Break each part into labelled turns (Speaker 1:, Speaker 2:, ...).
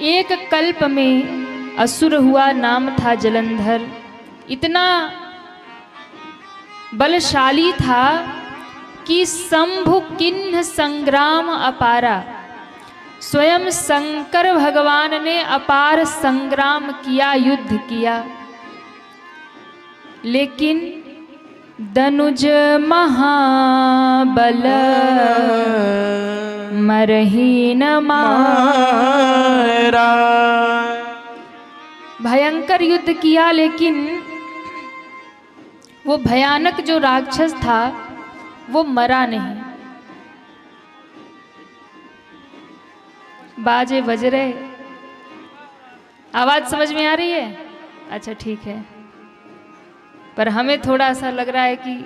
Speaker 1: एक कल्प में असुर हुआ, नाम था जलंधर। इतना बलशाली था कि शंभु किन्ह संग्राम अपारा, स्वयं शंकर भगवान ने अपार संग्राम किया, युद्ध किया, लेकिन दनुज महाबल मरही न मारा। भयंकर युद्ध किया, लेकिन वो भयानक जो राक्षस था वो मरा नहीं। बाजे बज रहे, आवाज समझ में आ रही है? अच्छा ठीक है, पर हमें थोड़ा सा लग रहा है कि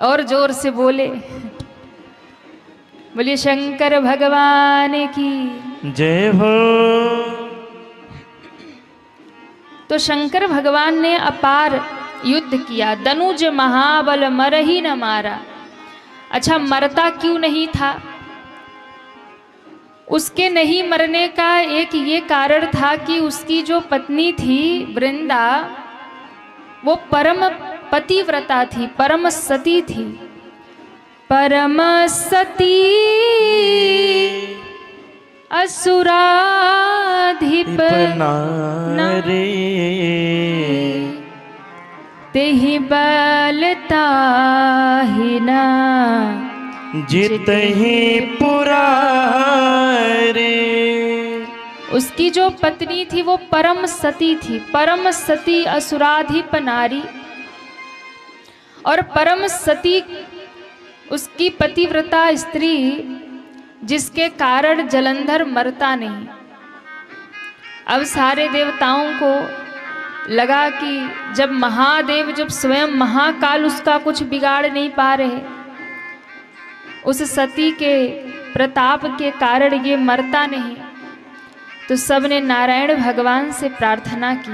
Speaker 1: और जोर से बोले। बोलिए शंकर भगवान की
Speaker 2: जय हो।
Speaker 1: तो शंकर भगवान ने अपार युद्ध किया, दनुज महाबल मरही न मारा। अच्छा, मरता क्यों नहीं था? उसके नहीं मरने का एक ये कारण था कि उसकी जो पत्नी थी वृंदा, वो परम पतिव्रता थी, परम सती थी। परम सती असुराधिप नारी, तेहि बलता ही ना
Speaker 2: जितहि पुरारे।
Speaker 1: उसकी जो पत्नी थी वो परम सती थी, परम सती असुराधिप नारी। और परम सती उसकी पतिव्रता स्त्री, जिसके कारण जलंधर मरता नहीं। अब सारे देवताओं को लगा कि जब महादेव, जब स्वयं महाकाल उसका कुछ बिगाड़ नहीं पा रहे, उस सती के प्रताप के कारण ये मरता नहीं, तो सबने नारायण भगवान से प्रार्थना की,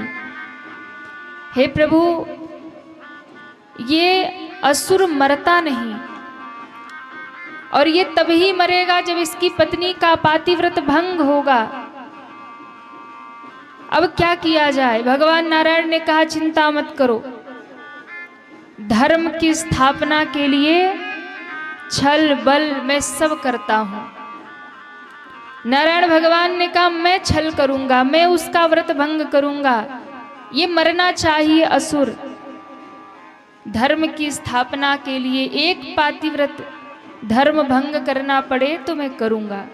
Speaker 1: हे प्रभु, ये असुर मरता नहीं, और ये तभी मरेगा जब इसकी पत्नी का पातिव्रत भंग होगा। अब क्या किया जाए? भगवान नारायण ने कहा, चिंता मत करो, धर्म की स्थापना के लिए छल बल मैं सब करता हूं। नारायण भगवान ने कहा, मैं छल करूंगा, मैं उसका व्रत भंग करूंगा, ये मरना चाहिए असुर। धर्म की स्थापना के लिए एक पातिव्रत धर्म भंग करना पड़े तो मैं करूंगा।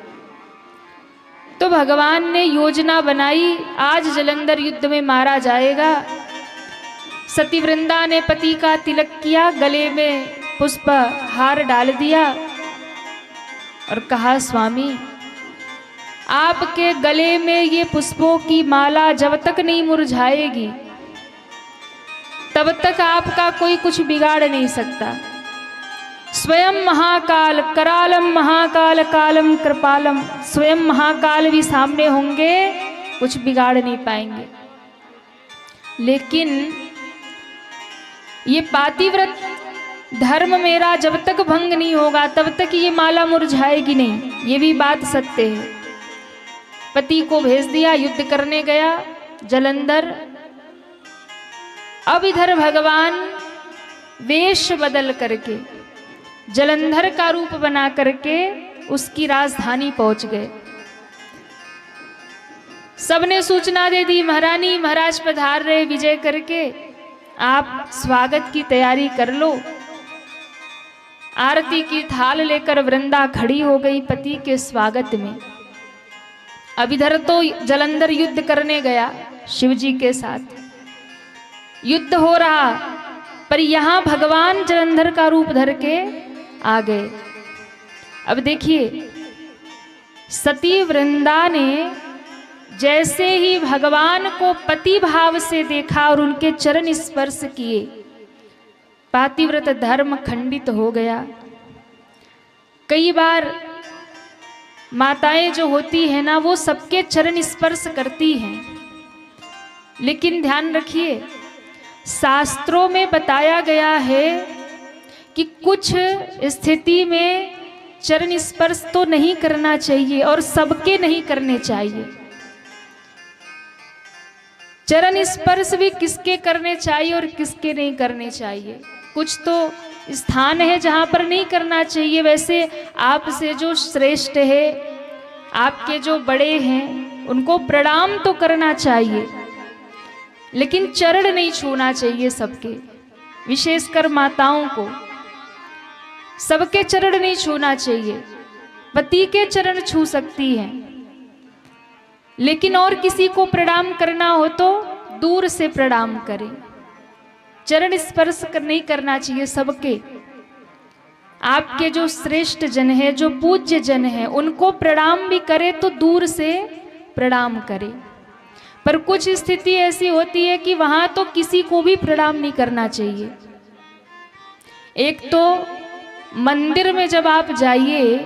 Speaker 1: तो भगवान ने योजना बनाई, आज जलंधर युद्ध में मारा जाएगा। सती वृंदा ने पति का तिलक किया, गले में पुष्प हार डाल दिया और कहा, स्वामी, आपके गले में ये पुष्पों की माला जब तक नहीं मुरझाएगी तब तक आपका कोई कुछ बिगाड़ नहीं सकता। स्वयं महाकाल, करालम महाकाल कालम कृपालम, स्वयं महाकाल भी सामने होंगे, कुछ बिगाड़ नहीं पाएंगे। लेकिन ये पातिव्रत धर्म मेरा जब तक भंग नहीं होगा तब तक ये माला मुरझाएगी नहीं, ये भी बात सत्य है। पति को भेज दिया, युद्ध करने गया जलंधर। अब इधर भगवान वेश बदल करके, जलंधर का रूप बना करके उसकी राजधानी पहुंच गए। सबने सूचना दे दी, महारानी महाराज पधार रहे विजय करके, आप स्वागत की तैयारी कर लो। आरती की थाल लेकर वृंदा खड़ी हो गई पति के स्वागत में। अब इधर तो जलंधर युद्ध करने गया शिवजी के साथ, युद्ध हो रहा, पर यहां भगवान जलंधर का रूप धर के आ गए। अब देखिए, सती वृंदा ने जैसे ही भगवान को पति भाव से देखा और उनके चरण स्पर्श किए, पातिव्रत धर्म खंडित हो गया। कई बार माताएं जो होती है ना, वो सबके चरण स्पर्श करती हैं, लेकिन ध्यान रखिए, शास्त्रों में बताया गया है कि कुछ स्थिति में चरण स्पर्श तो नहीं करना चाहिए और सबके नहीं करने चाहिए। चरण स्पर्श भी किसके करने चाहिए और किसके नहीं करने चाहिए। कुछ तो स्थान है जहां पर नहीं करना चाहिए। वैसे आपसे जो श्रेष्ठ है, आपके जो बड़े हैं, उनको प्रणाम तो करना चाहिए, लेकिन चरण नहीं छूना चाहिए सबके, विशेषकर माताओं को सबके चरण नहीं छूना चाहिए। पति के चरण छू सकती हैं, लेकिन और किसी को प्रणाम करना हो तो दूर से प्रणाम करें। चरण स्पर्श नहीं करना चाहिए सबके। आपके जो श्रेष्ठ जन है, जो पूज्य जन है, उनको प्रणाम भी करे तो दूर से प्रणाम करे। पर कुछ स्थिति ऐसी होती है कि वहां तो किसी को भी प्रणाम नहीं करना चाहिए। एक तो मंदिर में जब आप जाइए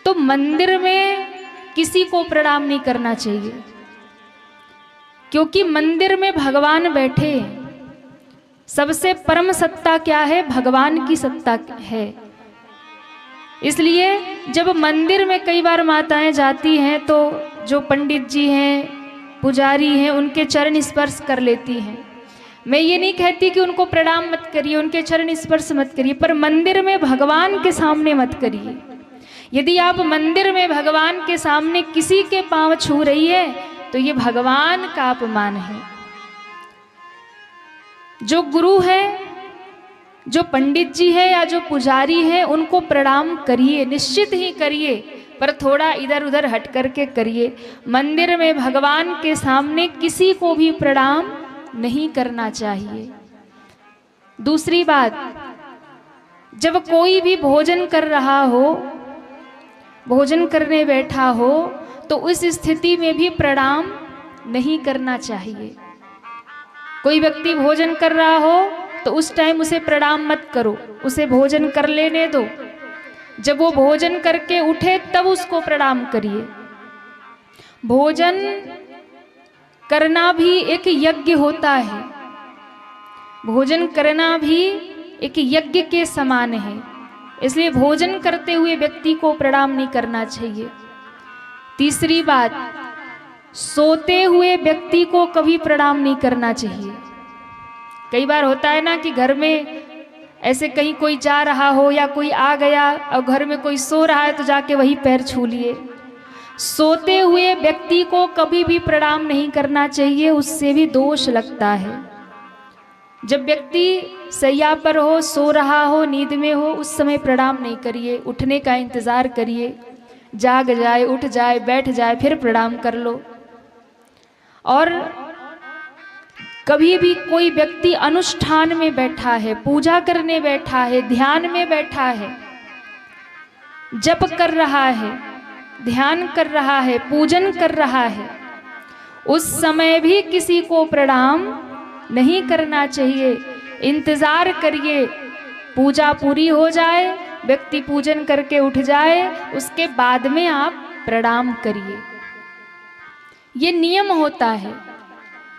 Speaker 1: तो मंदिर में किसी को प्रणाम नहीं करना चाहिए, क्योंकि मंदिर में भगवान बैठे हैं। सबसे परम सत्ता क्या है? भगवान की सत्ता है। इसलिए जब मंदिर में कई बार माताएं जाती हैं तो जो पंडित जी हैं, पुजारी हैं, उनके चरण स्पर्श कर लेती हैं। मैं ये नहीं कहती कि उनको प्रणाम मत करिए, उनके चरण स्पर्श मत करिए, पर मंदिर में भगवान के सामने मत करिए। यदि आप मंदिर में भगवान के सामने किसी के पांव छू रही है तो ये भगवान का अपमान है। जो गुरु है, जो पंडित जी है या जो पुजारी है, उनको प्रणाम करिए, निश्चित ही करिए, पर थोड़ा इधर उधर हट करके करिए। मंदिर में भगवान के सामने किसी को भी प्रणाम नहीं करना चाहिए। दूसरी बात, जब कोई भी भोजन कर रहा हो, भोजन करने बैठा हो, तो उस स्थिति में भी प्रणाम नहीं करना चाहिए। कोई व्यक्ति भोजन कर रहा हो तो उस टाइम उसे प्रणाम मत करो, उसे भोजन कर लेने दो। जब वो भोजन करके उठे तब उसको प्रणाम करिए। भोजन करना भी एक यज्ञ होता है, भोजन करना भी एक यज्ञ के समान है, इसलिए भोजन करते हुए व्यक्ति को प्रणाम नहीं करना चाहिए। तीसरी बात, सोते हुए व्यक्ति को कभी प्रणाम नहीं करना चाहिए। कई बार होता है ना कि घर में ऐसे कहीं कोई जा रहा हो या कोई आ गया और घर में कोई सो रहा है तो जाके वही पैर छू लिए। सोते हुए व्यक्ति को कभी भी प्रणाम नहीं करना चाहिए, उससे भी दोष लगता है। जब व्यक्ति सैया पर हो, सो रहा हो, नींद में हो, उस समय प्रणाम नहीं करिए, उठने का इंतजार करिए। जाग जाए, उठ जाए, बैठ जाए, फिर प्रणाम कर लो। और कभी भी कोई व्यक्ति अनुष्ठान में बैठा है, पूजा करने बैठा है, ध्यान में बैठा है, जप कर रहा है, ध्यान कर रहा है, पूजन कर रहा है, उस समय भी किसी को प्रणाम नहीं करना चाहिए। इंतजार करिए, पूजा पूरी हो जाए, व्यक्ति पूजन करके उठ जाए, उसके बाद में आप प्रणाम करिए। ये नियम होता है।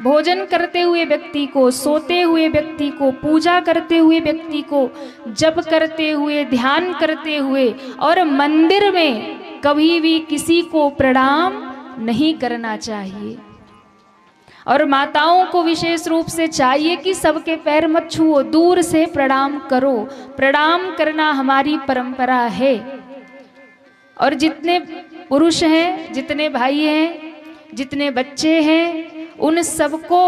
Speaker 1: भोजन करते हुए व्यक्ति को, सोते हुए व्यक्ति को, पूजा करते हुए व्यक्ति को, जप करते हुए, ध्यान करते हुए और मंदिर में कभी भी किसी को प्रणाम नहीं करना चाहिए। और माताओं को विशेष रूप से चाहिए कि सबके पैर मत छुओ, दूर से प्रणाम करो। प्रणाम करना हमारी परंपरा है। और जितने पुरुष हैं, जितने भाई हैं, जितने बच्चे हैं, उन सबको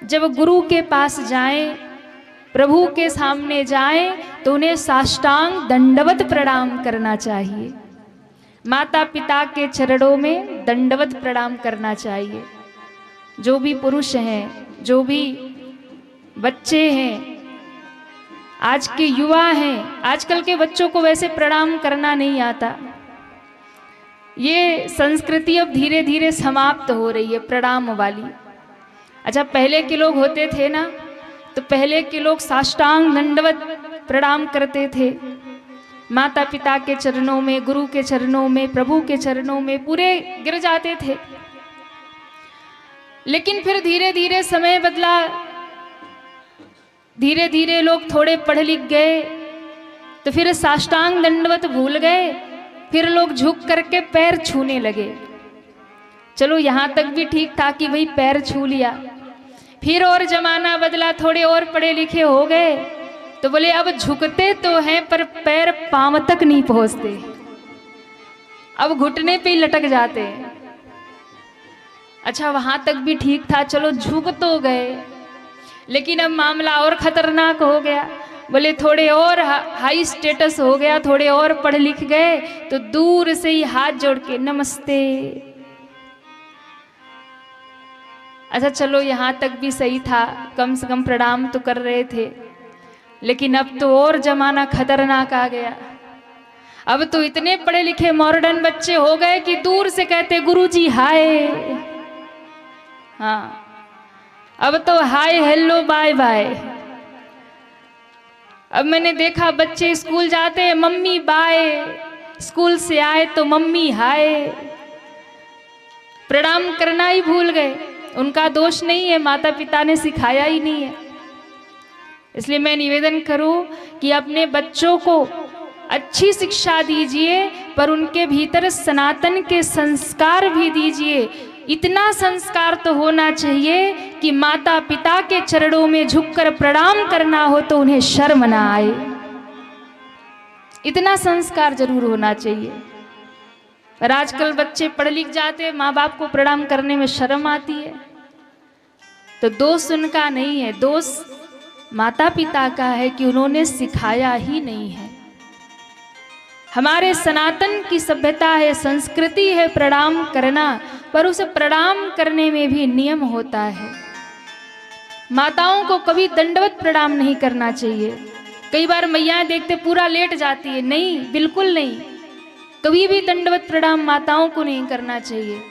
Speaker 1: जब गुरु के पास जाएं, प्रभु के सामने जाएं, तो उन्हें साष्टांग दंडवत प्रणाम करना चाहिए। माता पिता के चरणों में दंडवत प्रणाम करना चाहिए। जो भी पुरुष हैं, जो भी बच्चे हैं, आज के युवा हैं, आजकल के बच्चों को वैसे प्रणाम करना नहीं आता। ये संस्कृति अब धीरे धीरे समाप्त हो रही है, प्रणाम वाली। अच्छा, पहले के लोग होते थे ना, तो पहले के लोग साष्टांग दंडवत प्रणाम करते थे, माता पिता के चरणों में, गुरु के चरणों में, प्रभु के चरणों में पूरे गिर जाते थे। लेकिन फिर धीरे धीरे समय बदला, धीरे धीरे लोग थोड़े पढ़ लिख गए, तो फिर साष्टांग दंडवत भूल गए, फिर लोग झुक करके पैर छूने लगे। चलो यहाँ तक भी ठीक था कि भाई पैर छू लिया। फिर और जमाना बदला, थोड़े और पढ़े लिखे हो गए तो बोले अब झुकते तो हैं पर पैर पांव तक नहीं पहुंचते, अब घुटने पे ही लटक जाते हैं। अच्छा वहां तक भी ठीक था, चलो झुक तो गए, लेकिन अब मामला और खतरनाक हो गया। बोले थोड़े और हाई स्टेटस हो गया, थोड़े और पढ़ लिख गए तो दूर से ही हाथ जोड़ के नमस्ते। अच्छा चलो यहाँ तक भी सही था, कम से कम प्रणाम तो कर रहे थे, लेकिन अब तो और जमाना खतरनाक आ गया। अब तो इतने पढ़े लिखे मॉडर्न बच्चे हो गए कि दूर से कहते गुरुजी हाय। हाँ अब तो हाय हेलो बाय बाय। अब मैंने देखा बच्चे स्कूल जाते हैं मम्मी बाय, स्कूल से आए तो मम्मी हाय, प्रणाम करना ही भूल गए। उनका दोष नहीं है, माता पिता ने सिखाया ही नहीं है। इसलिए मैं निवेदन करूं कि अपने बच्चों को अच्छी शिक्षा दीजिए, पर उनके भीतर सनातन के संस्कार भी दीजिए। इतना संस्कार तो होना चाहिए कि माता पिता के चरणों में झुककर प्रणाम करना हो तो उन्हें शर्म ना आए। इतना संस्कार जरूर होना चाहिए। पर आजकल बच्चे पढ़ लिख जाते, माँ बाप को प्रणाम करने में शर्म आती है। तो दोष उनका नहीं है, दोष माता पिता का है कि उन्होंने सिखाया ही नहीं है। हमारे सनातन की सभ्यता है, संस्कृति है प्रणाम करना, पर उसे प्रणाम करने में भी नियम होता है। माताओं को कभी दंडवत प्रणाम नहीं करना चाहिए। कई बार मैयाँ देखते पूरा लेट जाती है, नहीं बिल्कुल नहीं, कभी भी दंडवत प्रणाम माताओं को नहीं करना चाहिए।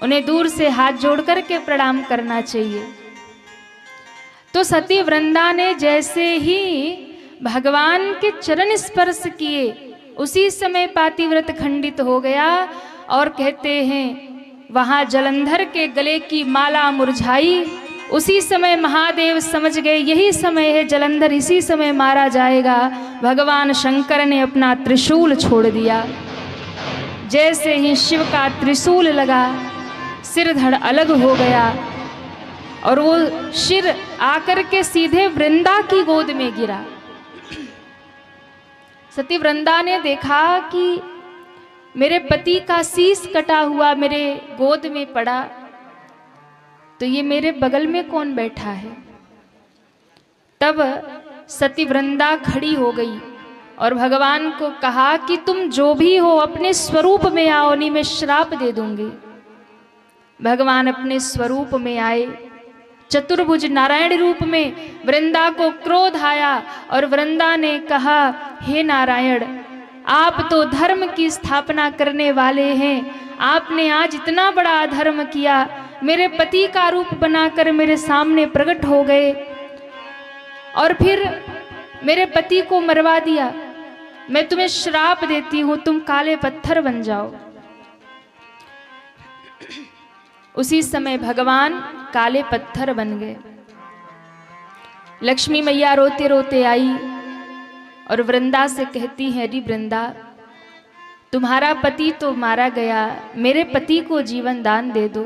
Speaker 1: उन्हें दूर से हाथ जोड़ करके प्रणाम करना चाहिए। तो सती वृंदा ने जैसे ही भगवान के चरण स्पर्श किए, उसी समय पातिव्रत खंडित हो गया। और कहते हैं वहां जलंधर के गले की माला मुरझाई। उसी समय महादेव समझ गए यही समय है, जलंधर इसी समय मारा जाएगा। भगवान शंकर ने अपना त्रिशूल छोड़ दिया। जैसे ही शिव का त्रिशूल लगा, सिर धड़ अलग हो गया और वो सिर आकर के सीधे वृंदा की गोद में गिरा। सती वृंदा ने देखा कि मेरे पति का शीश कटा हुआ मेरे गोद में पड़ा, तो ये मेरे बगल में कौन बैठा है। तब सती वृंदा खड़ी हो गई और भगवान को कहा कि तुम जो भी हो अपने स्वरूप में आओ, नहीं मैं श्राप दे दूंगी। भगवान अपने स्वरूप में आए, चतुर्भुज नारायण रूप में। वृंदा को क्रोध आया और वृंदा ने कहा, हे नारायण, आप तो धर्म की स्थापना करने वाले हैं, आपने आज इतना बड़ा अधर्म किया, मेरे पति का रूप बनाकर मेरे सामने प्रकट हो गए और फिर मेरे पति को मरवा दिया। मैं तुम्हें श्राप देती हूं, तुम काले पत्थर बन जाओ। उसी समय भगवान काले पत्थर बन गए। लक्ष्मी मैया रोते रोते आई और वृंदा से कहती है, अरे वृंदा, तुम्हारा पति तो मारा गया, मेरे पति को जीवन दान दे दो,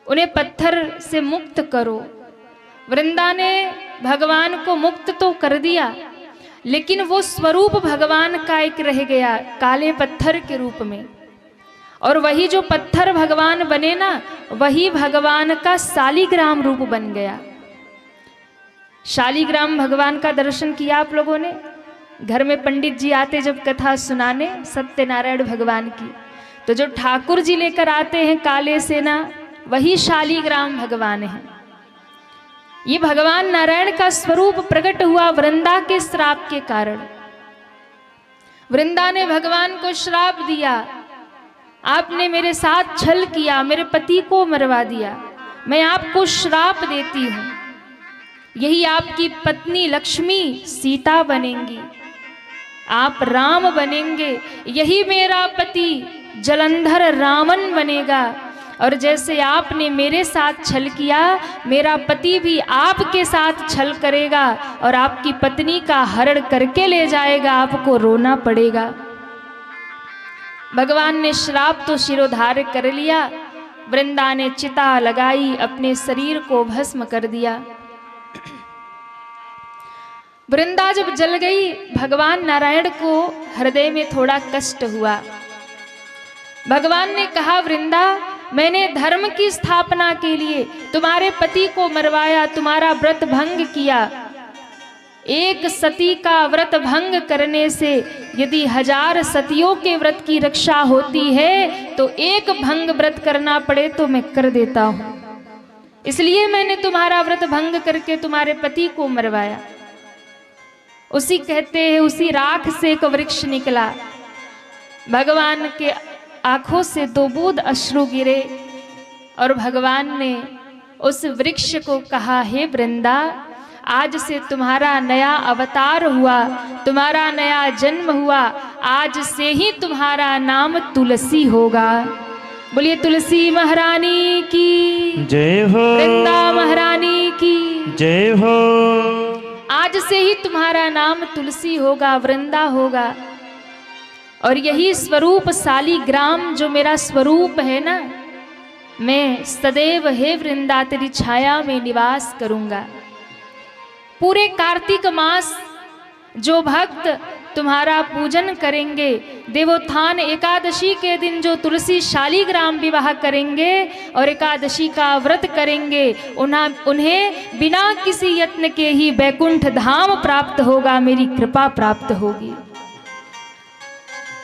Speaker 1: उन्हें पत्थर से मुक्त करो। वृंदा ने भगवान को मुक्त तो कर दिया, लेकिन वो स्वरूप भगवान का एक रह गया काले पत्थर के रूप में। और वही जो पत्थर भगवान बने ना, वही भगवान का शालिग्राम रूप बन गया। शालिग्राम भगवान का दर्शन किया आप लोगों ने? घर में पंडित जी आते जब कथा सुनाने सत्यनारायण भगवान की, तो जो ठाकुर जी लेकर आते हैं काले से ना, वही शालिग्राम भगवान है। ये भगवान नारायण का स्वरूप प्रकट हुआ वृंदा के श्राप के कारण। वृंदा ने भगवान को श्राप दिया, आपने मेरे साथ छल किया, मेरे पति को मरवा दिया, मैं आपको श्राप देती हूं, यही आपकी पत्नी लक्ष्मी सीता बनेंगी, आप राम बनेंगे, यही मेरा पति जलंधर रावण बनेगा। और जैसे आपने मेरे साथ छल किया, मेरा पति भी आपके साथ छल करेगा और आपकी पत्नी का हरण करके ले जाएगा, आपको रोना पड़ेगा। भगवान ने श्राप तो शिरोधार्य कर लिया। वृंदा ने चिता लगाई, अपने शरीर को भस्म कर दिया। वृंदा जब जल गई, भगवान नारायण को हृदय में थोड़ा कष्ट हुआ। भगवान ने कहा, वृंदा, मैंने धर्म की स्थापना के लिए तुम्हारे पति को मरवाया, तुम्हारा व्रत भंग किया। एक सती का व्रत भंग करने से यदि 1000 सतियों के व्रत की रक्षा होती है, तो एक भंग व्रत करना पड़े तो मैं कर देता हूं। इसलिए मैंने तुम्हारा व्रत भंग करके तुम्हारे पति को मरवाया। उसी कहते हैं, उसी राख से एक वृक्ष निकला। भगवान के आंखों से 2 बूंद अश्रु गिरे और भगवान ने उस वृक्ष को कहा, हे वृंदा, आज से तुम्हारा नया अवतार हुआ, तुम्हारा नया जन्म हुआ। आज से ही तुम्हारा नाम तुलसी होगा। बोलिए तुलसी महारानी की
Speaker 2: जय हो,
Speaker 1: वृंदा महारानी की
Speaker 2: जय हो।
Speaker 1: आज से ही तुम्हारा नाम तुलसी होगा, वृंदा होगा। और यही स्वरूप शालिग्राम जो मेरा स्वरूप है ना, मैं सदैव हे वृंदा तेरी छाया में निवास करूंगा। पूरे कार्तिक मास जो भक्त तुम्हारा पूजन करेंगे, देवोत्थान एकादशी के दिन जो तुलसी शालिग्राम विवाह करेंगे और एकादशी का व्रत करेंगे, उन्हें बिना किसी यत्न के ही वैकुंठ धाम प्राप्त होगा, मेरी कृपा प्राप्त होगी।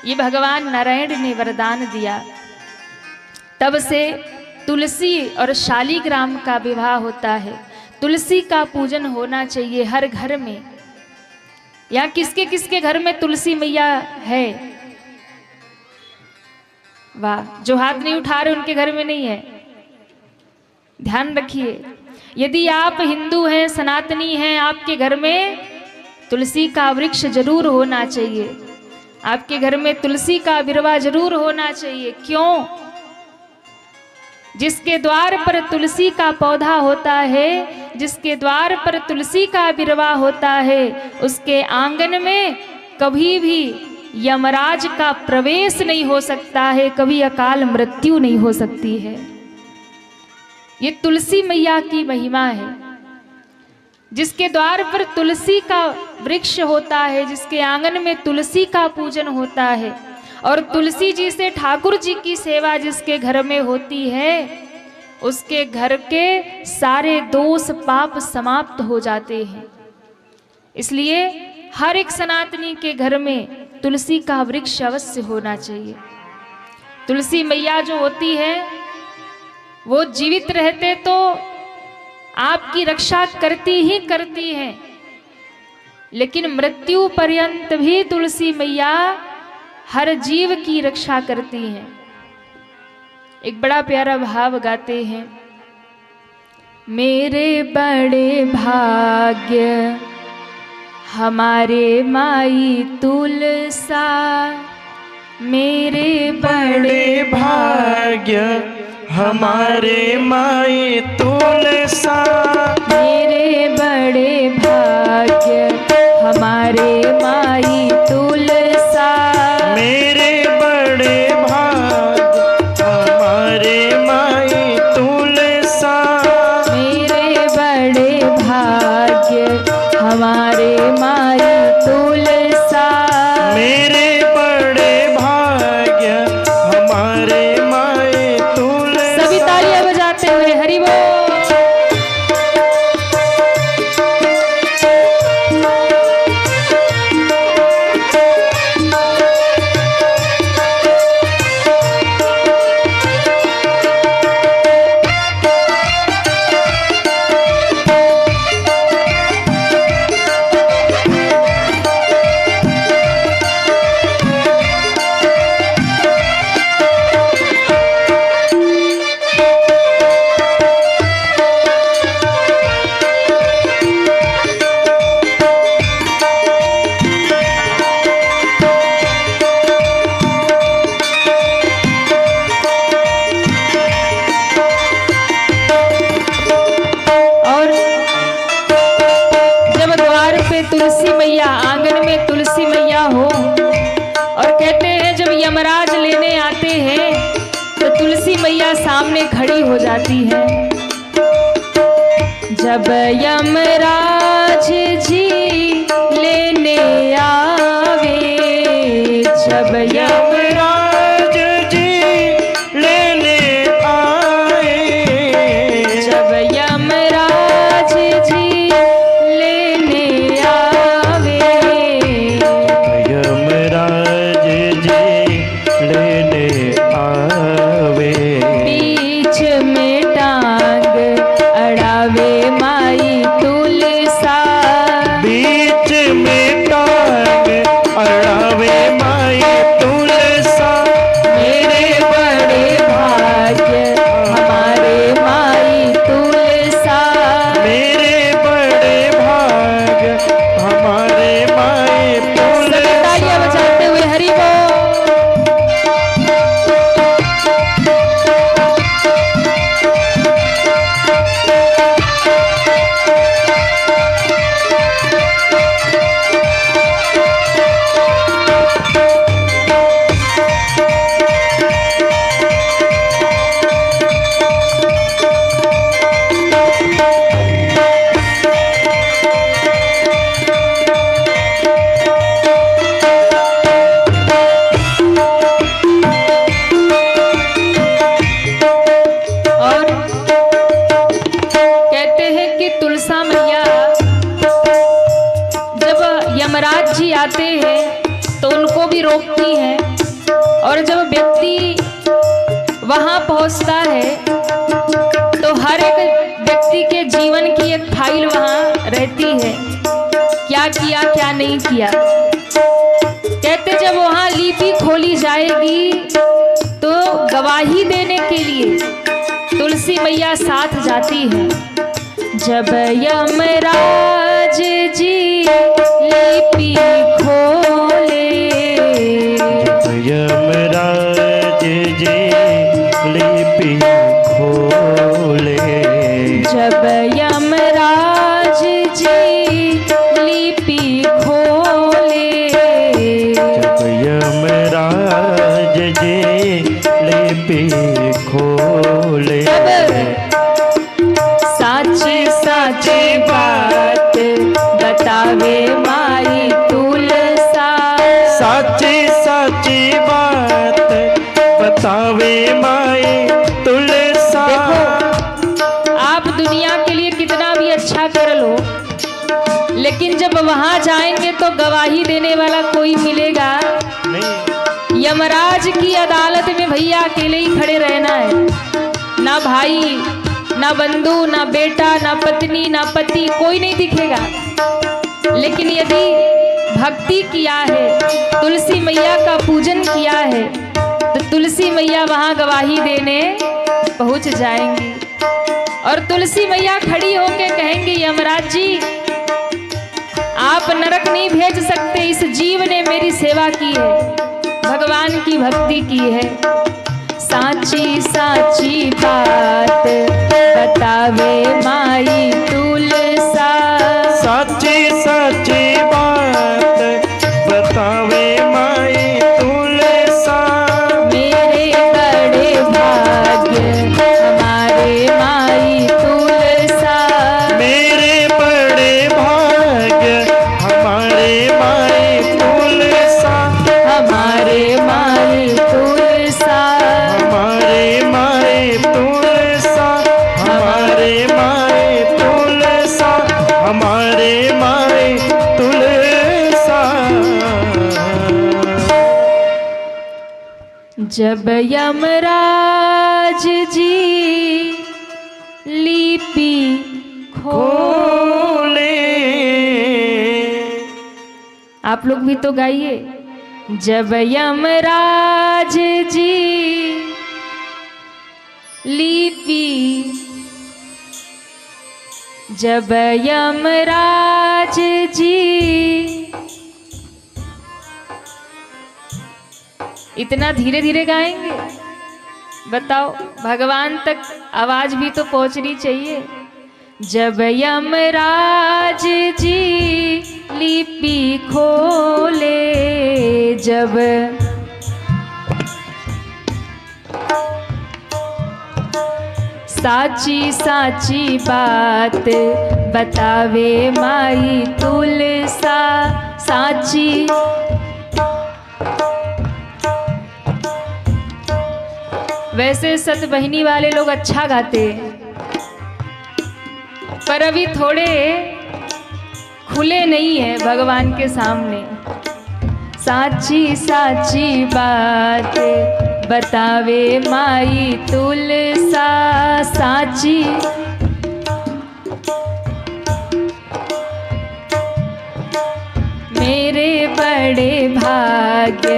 Speaker 1: ये भगवान नारायण ने वरदान दिया। तब से तुलसी और शालिग्राम का विवाह होता है। तुलसी का पूजन होना चाहिए हर घर में। यहाँ किसके किसके घर में तुलसी मैया है? वाह, जो हाथ नहीं उठा रहे उनके घर में नहीं है। ध्यान रखिए, यदि आप हिंदू हैं, सनातनी हैं, आपके घर में तुलसी का वृक्ष जरूर होना चाहिए। आपके घर में तुलसी का बिरवा जरूर होना चाहिए। क्यों? जिसके द्वार पर तुलसी का पौधा होता है, जिसके द्वार पर तुलसी का बिरवा होता है, उसके आंगन में कभी भी यमराज का प्रवेश नहीं हो सकता है, कभी अकाल मृत्यु नहीं हो सकती है। ये तुलसी मैया की महिमा है। जिसके द्वार पर तुलसी का वृक्ष होता है, जिसके आंगन में तुलसी का पूजन होता है, और तुलसी जी से ठाकुर जी की सेवा जिसके घर में होती है, उसके घर के सारे दोष पाप समाप्त हो जाते हैं। इसलिए हर एक सनातनी के घर में तुलसी का वृक्ष अवश्य होना चाहिए। तुलसी मैया जो होती है, वो जीवित रहते तो आपकी रक्षा करती ही करती हैं, लेकिन मृत्यु पर्यंत भी तुलसी मैया हर जीव की रक्षा करती हैं। एक बड़ा प्यारा भाव गाते हैं। मेरे बड़े भाग्य हमारे माई तुलसा, मेरे
Speaker 2: बड़े भाग्य हमारे माई तुलसा,
Speaker 1: मेरे बड़े भाग्य हमारे माई तुलसा,
Speaker 2: मेरे बड़े भाग्य हमारे माई तुलसा,
Speaker 1: मेरे बड़े भाग्य हमारे माई तुलसा,
Speaker 2: मेरे बड़े भाग्य हमारे माई तुलसा।
Speaker 1: सभी तालियां बजाते हुए हरि बोल। मैया सामने खड़ी हो जाती है। जब यमराज जी लेने आवे, जब
Speaker 2: यमराज जी लेने आए,
Speaker 1: जब यमराज जी लेने आवे,
Speaker 2: यमराज जी लेने आवे,
Speaker 1: बीच में टांग अड़ावे माई तुलसा,
Speaker 2: बीच में टांग अड़ावे माई तुलसा,
Speaker 1: मेरे बड़े भाग्य हमारे माई तुलसा,
Speaker 2: मेरे बड़े भाग हमारे माई
Speaker 1: सभी तालियां
Speaker 2: तुलसा।
Speaker 1: बजाते हुए हरि बोल। और कहते हैं कि तुलसा मैया जब यमराज जी आते हैं तो उनको भी रोकती हैं, और जब व्यक्ति वहां पहुंचता है तो हर एक व्यक्ति के जीवन की एक फाइल वहां रहती है, क्या किया क्या नहीं किया। कहते जब वहां लिपि खोली जाएगी तो गवाही देने के लिए तुलसी मैया साथ जाती है। जब यमराज जी लिपि खोले,
Speaker 2: यमराज जी लिपि खोले,
Speaker 1: जब यमराज जी लिपि खोले,
Speaker 2: जब यमराज जी लिपि खोले,
Speaker 1: साची साची बात बतावे माई तुलसा,
Speaker 2: साची साची बात बतावे माई तुलसा।
Speaker 1: देखो आप दुनिया के लिए कितना भी अच्छा कर लो, लेकिन जब वहां जाएंगे तो गवाही देने वाला कोई मिलेगा
Speaker 2: नहीं,
Speaker 1: यमराज की अदालत में भैया अकेले ही खड़े रहना है, ना भाई ना बंधु ना बेटा ना पत्नी ना पति कोई नहीं दिखेगा। लेकिन यदि भक्ति किया है, तुलसी मैया का पूजन किया है, तो तुलसी मैया वहां गवाही देने पहुंच जाएंगी। और तुलसी मैया खड़ी होके कहेंगी यमराज जी आप नरक नहीं भेज सकते, इस जीव ने मेरी सेवा की है, भगवान की भक्ति की है। साची साची बात बतावे माई तुलसा,
Speaker 2: साची साची बात बतावे माई तुलसा,
Speaker 1: मेरे बड़े भाग्य हमारे माई तुलसा,
Speaker 2: मेरे बड़े भाग्य हमारे माई तुलसा,
Speaker 1: हमारे माई तुलसा,
Speaker 2: हमारे माई तुलसा, हमारे माई तुलसा, हमारे माई तुलसा।
Speaker 1: जब यमराज जी लिपि
Speaker 2: खोले,
Speaker 1: आप लोग भी तो गाइए। जब यमराज जी लिपि, जब यमराज जी, इतना धीरे धीरे गाएंगे बताओ, भगवान तक आवाज भी तो पहुंचनी चाहिए। जब यमराज जी लिपि खोले, जब साची साची बात बतावे माई तुलसा साची। वैसे सत बहिनी वाले लोग अच्छा गाते, पर अभी थोड़े खुले नहीं है भगवान के सामने। साची साची बात बतावे माई तुलसा साची। मेरे बड़े भाग्य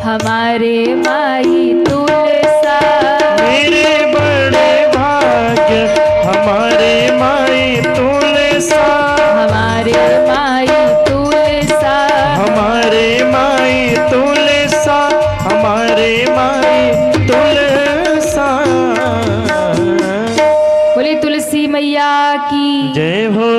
Speaker 1: हमारे माई तुलसा।
Speaker 2: मेरे बड़े भाग्य हमारे माई तुलसा।
Speaker 1: हमारे माई तुलसा।
Speaker 2: हमारे माई तुलसा। हमारे माई तुलसा।
Speaker 1: बोले तुलसी मैया की
Speaker 2: जय हो।